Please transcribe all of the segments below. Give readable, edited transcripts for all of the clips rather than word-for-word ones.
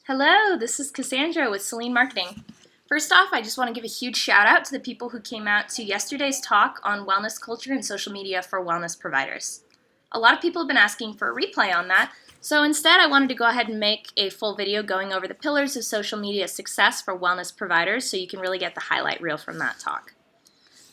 Hello, this is Cassandra with Celine Marketing. First off, I just want to give a huge shout out to the people who came out to yesterday's talk on wellness culture and social media for wellness providers. A lot of people have been asking for a replay on that, so instead I wanted to go ahead and make a full video going over the pillars of social media success for wellness providers so you can really get the highlight reel from that talk.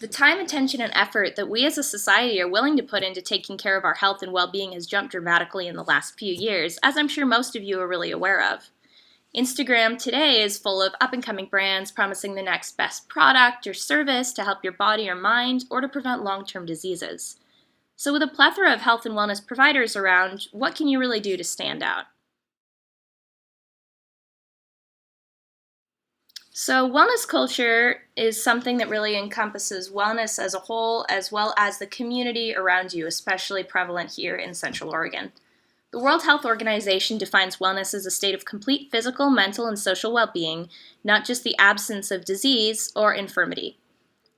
The time, attention, and effort that we as a society are willing to put into taking care of our health and well-being has jumped dramatically in the last few years, as I'm sure most of you are really aware of. Instagram today is full of up-and-coming brands promising the next best product or service to help your body or mind or to prevent long-term diseases. So with a plethora of health and wellness providers around, what can you really do to stand out? So wellness culture is something that really encompasses wellness as a whole as well as the community around you, especially prevalent here in Central Oregon. The World Health Organization defines wellness as a state of complete physical, mental, and social well-being, not just the absence of disease or infirmity.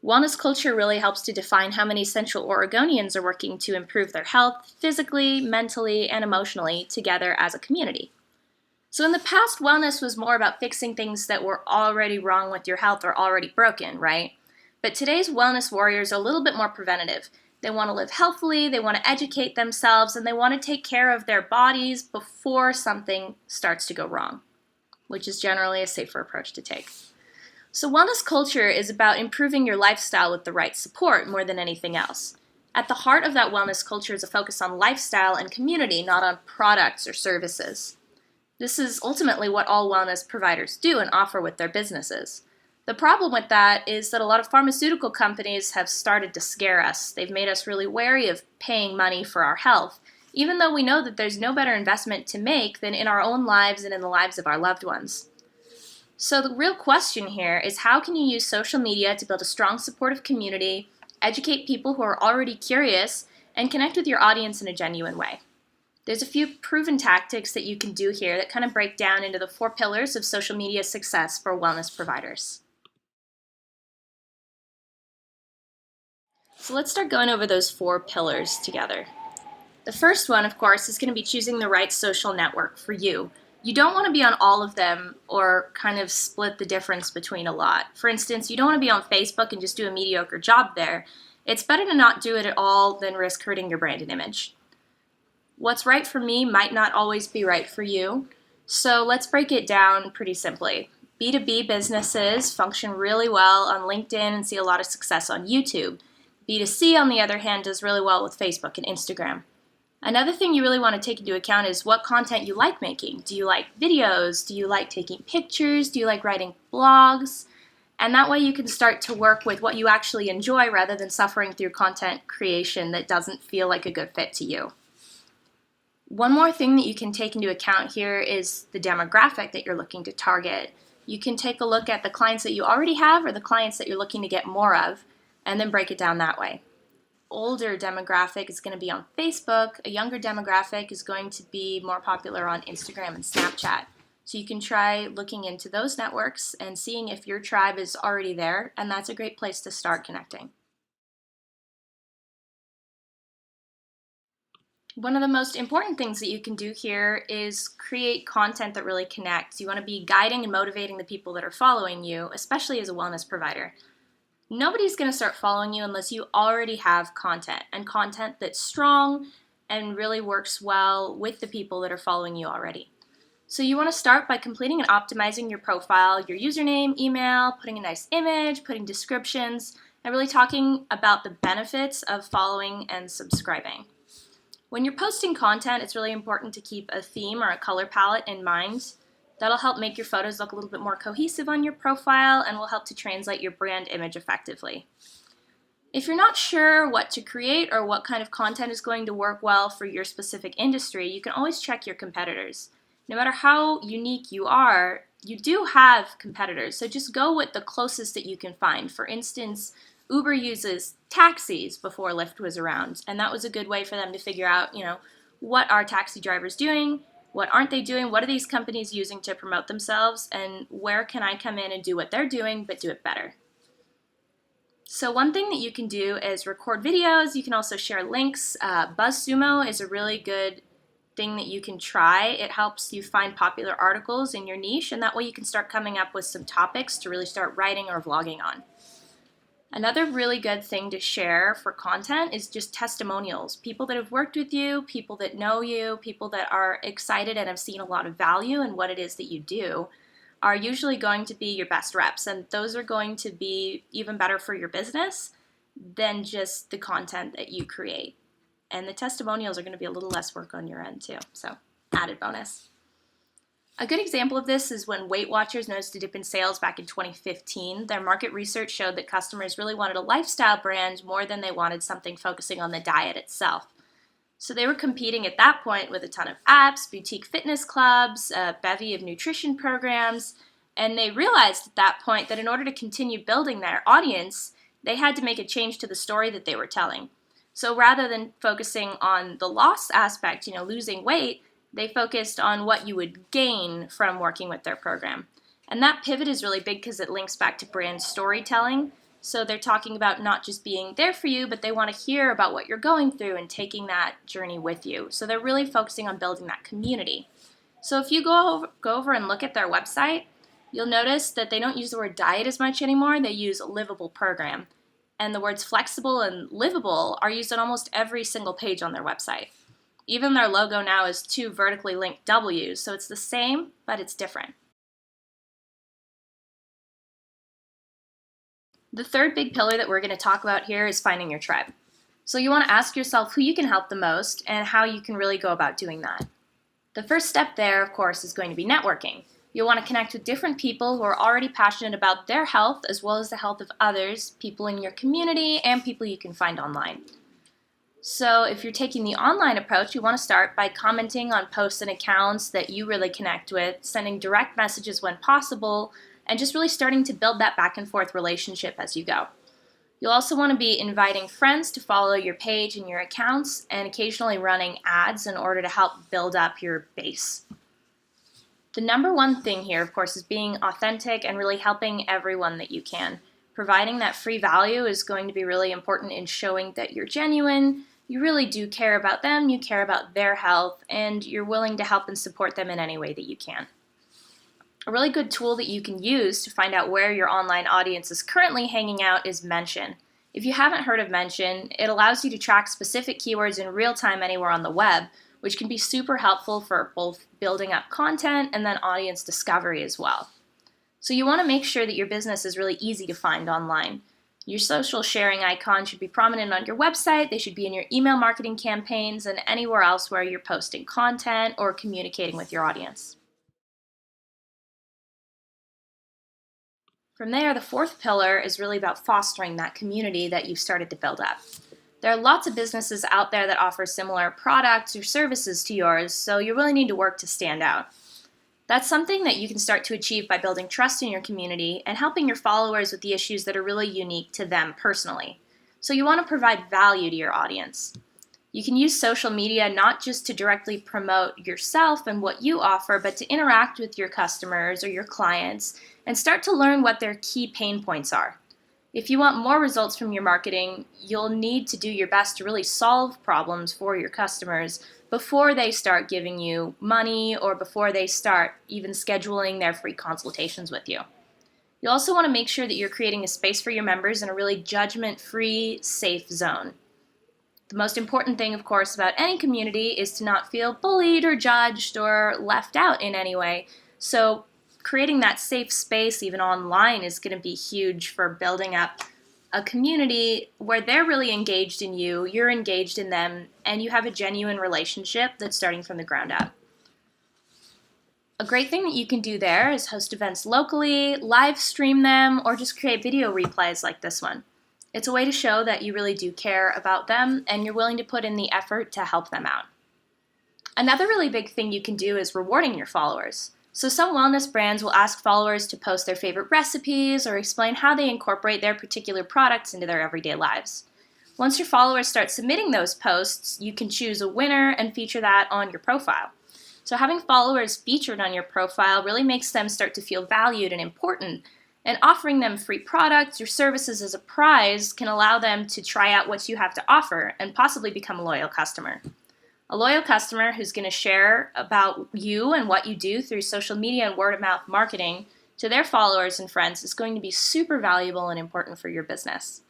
Wellness culture really helps to define how many Central Oregonians are working to improve their health physically, mentally, and emotionally together as a community. So in the past, wellness was more about fixing things that were already wrong with your health or already broken, right? But today's wellness warriors are a little bit more preventative. They want to live healthily, they want to educate themselves, and they want to take care of their bodies before something starts to go wrong, which is generally a safer approach to take. So wellness culture is about improving your lifestyle with the right support more than anything else. At the heart of that wellness culture is a focus on lifestyle and community, not on products or services. This is ultimately what all wellness providers do and offer with their businesses. The problem with that is that a lot of pharmaceutical companies have started to scare us. They've made us really wary of paying money for our health, even though we know that there's no better investment to make than in our own lives and in the lives of our loved ones. So the real question here is, how can you use social media to build a strong supportive community, educate people who are already curious, and connect with your audience in a genuine way? There's a few proven tactics that you can do here that kind of break down into the 4 pillars of social media success for wellness providers. So let's start going over those 4 pillars together. The first one, of course, is going to be choosing the right social network for you. You don't want to be on all of them or kind of split the difference between a lot. For instance, you don't want to be on Facebook and just do a mediocre job there. It's better to not do it at all than risk hurting your brand and image. What's right for me might not always be right for you, so let's break it down pretty simply. B2B businesses function really well on LinkedIn and see a lot of success on YouTube. B2C, on the other hand, does really well with Facebook and Instagram. Another thing you really want to take into account is what content you like making. Do you like videos? Do you like taking pictures? Do you like writing blogs? And that way you can start to work with what you actually enjoy rather than suffering through content creation that doesn't feel like a good fit to you. One more thing that you can take into account here is the demographic that you're looking to target. You can take a look at the clients that you already have or the clients that you're looking to get more of, and then break it down that way. Older demographic is going to be on Facebook. A younger demographic is going to be more popular on Instagram and Snapchat. So you can try looking into those networks and seeing if your tribe is already there, and that's a great place to start connecting. One of the most important things that you can do here is create content that really connects. You want to be guiding and motivating the people that are following you, especially as a wellness provider. Nobody's going to start following you unless you already have content, and content that's strong and really works well with the people that are following you already. So you want to start by completing and optimizing your profile, your username, email, putting a nice image, putting descriptions, and really talking about the benefits of following and subscribing. When you're posting content, it's really important to keep a theme or a color palette in mind. That'll help make your photos look a little bit more cohesive on your profile and will help to translate your brand image effectively. If you're not sure what to create or what kind of content is going to work well for your specific industry, you can always check your competitors. No matter how unique you are, you do have competitors, so just go with the closest that you can find. For instance, Uber uses taxis before Lyft was around, and that was a good way for them to figure out, what are taxi drivers doing? What aren't they doing? What are these companies using to promote themselves? And where can I come in and do what they're doing, but do it better? So one thing that you can do is record videos. You can also share links. BuzzSumo is a really good thing that you can try. It helps you find popular articles in your niche, and that way you can start coming up with some topics to really start writing or vlogging on. Another really good thing to share for content is just testimonials. People that have worked with you, people that know you, people that are excited and have seen a lot of value in what it is that you do are usually going to be your best reps, and those are going to be even better for your business than just the content that you create. And the testimonials are going to be a little less work on your end too, so added bonus. A good example of this is when Weight Watchers noticed a dip in sales back in 2015. Their market research showed that customers really wanted a lifestyle brand more than they wanted something focusing on the diet itself. So they were competing at that point with a ton of apps, boutique fitness clubs, a bevy of nutrition programs, and they realized at that point that in order to continue building their audience, they had to make a change to the story that they were telling. So rather than focusing on the loss aspect, losing weight, they focused on what you would gain from working with their program. And that pivot is really big because it links back to brand storytelling. So they're talking about not just being there for you, but they want to hear about what you're going through and taking that journey with you. So they're really focusing on building that community. So if you go over and look at their website, you'll notice that they don't use the word diet as much anymore. They use livable program. And the words flexible and livable are used on almost every single page on their website. Even their logo now is 2 vertically linked W's, so it's the same, but it's different. The third big pillar that we're going to talk about here is finding your tribe. So you want to ask yourself who you can help the most and how you can really go about doing that. The first step there, of course, is going to be networking. You'll want to connect with different people who are already passionate about their health as well as the health of others, people in your community, and people you can find online. So if you're taking the online approach, you want to start by commenting on posts and accounts that you really connect with, sending direct messages when possible, and just really starting to build that back and forth relationship as you go. You'll also want to be inviting friends to follow your page and your accounts, and occasionally running ads in order to help build up your base. The number one thing here, of course, is being authentic and really helping everyone that you can. Providing that free value is going to be really important in showing that you're genuine, you really do care about them, you care about their health, and you're willing to help and support them in any way that you can. A really good tool that you can use to find out where your online audience is currently hanging out is Mention. If you haven't heard of Mention, it allows you to track specific keywords in real time anywhere on the web, which can be super helpful for both building up content and then audience discovery as well. So you want to make sure that your business is really easy to find online. Your social sharing icon should be prominent on your website, they should be in your email marketing campaigns, and anywhere else where you're posting content or communicating with your audience. From there, the fourth pillar is really about fostering that community that you've started to build up. There are lots of businesses out there that offer similar products or services to yours, so you really need to work to stand out. That's something that you can start to achieve by building trust in your community and helping your followers with the issues that are really unique to them personally. So you want to provide value to your audience. You can use social media not just to directly promote yourself and what you offer, but to interact with your customers or your clients and start to learn what their key pain points are. If you want more results from your marketing, you'll need to do your best to really solve problems for your customers before they start giving you money or before they start even scheduling their free consultations with you. You also want to make sure that you're creating a space for your members in a really judgment-free, safe zone. The most important thing, of course, about any community is to not feel bullied or judged or left out in any way. So creating that safe space, even online, is going to be huge for building up a community where they're really engaged in you, you're engaged in them, and you have a genuine relationship that's starting from the ground up. A great thing that you can do there is host events locally, live stream them, or just create video replays like this one. It's a way to show that you really do care about them and you're willing to put in the effort to help them out. Another really big thing you can do is rewarding your followers. So some wellness brands will ask followers to post their favorite recipes or explain how they incorporate their particular products into their everyday lives. Once your followers start submitting those posts, you can choose a winner and feature that on your profile. So having followers featured on your profile really makes them start to feel valued and important, and offering them free products or services as a prize can allow them to try out what you have to offer and possibly become a loyal customer. A loyal customer who's going to share about you and what you do through social media and word-of-mouth marketing to their followers and friends is going to be super valuable and important for your business.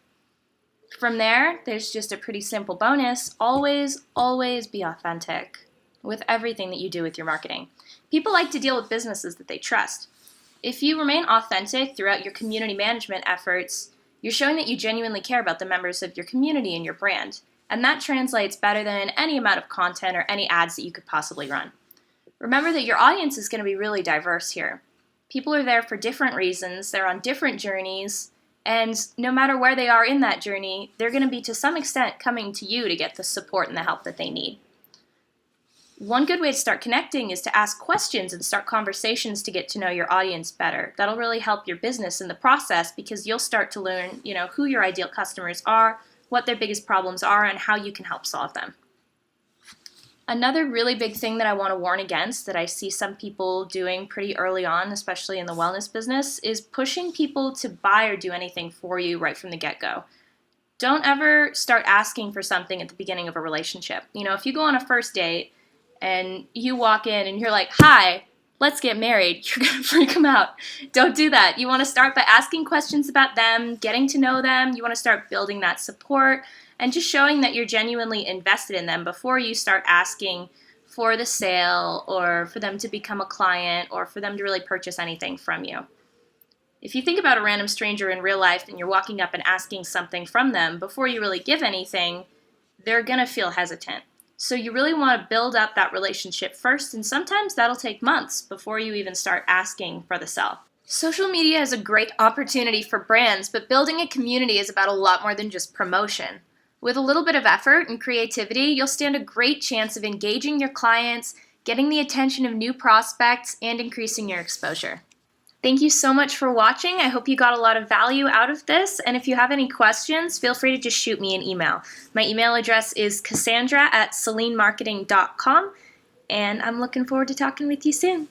From there, there's just a pretty simple bonus. Always, always be authentic with everything that you do with your marketing. People like to deal with businesses that they trust. If you remain authentic throughout your community management efforts, you're showing that you genuinely care about the members of your community and your brand, and that translates better than any amount of content or any ads that you could possibly run. Remember that your audience is going to be really diverse here. People are there for different reasons, they're on different journeys, and no matter where they are in that journey, they're going to be to some extent coming to you to get the support and the help that they need. One good way to start connecting is to ask questions and start conversations to get to know your audience better. That'll really help your business in the process because you'll start to learn, who your ideal customers are, what their biggest problems are, and how you can help solve them. Another really big thing that I want to warn against that I see some people doing pretty early on, especially in the wellness business, is pushing people to buy or do anything for you right from the get-go. Don't ever start asking for something at the beginning of a relationship. If you go on a first date and you walk in and you're like, "Hi, let's get married," you're going to freak them out. Don't do that. You want to start by asking questions about them, getting to know them. You want to start building that support and just showing that you're genuinely invested in them before you start asking for the sale or for them to become a client or for them to really purchase anything from you. If you think about a random stranger in real life and you're walking up and asking something from them before you really give anything, they're going to feel hesitant. So you really want to build up that relationship first, and sometimes that'll take months before you even start asking for the sell. Social media is a great opportunity for brands, but building a community is about a lot more than just promotion. With a little bit of effort and creativity, you'll stand a great chance of engaging your clients, getting the attention of new prospects, and increasing your exposure. Thank you so much for watching. I hope you got a lot of value out of this, and if you have any questions, feel free to just shoot me an email. My email address is cassandra@celinemarketing.com, and I'm looking forward to talking with you soon.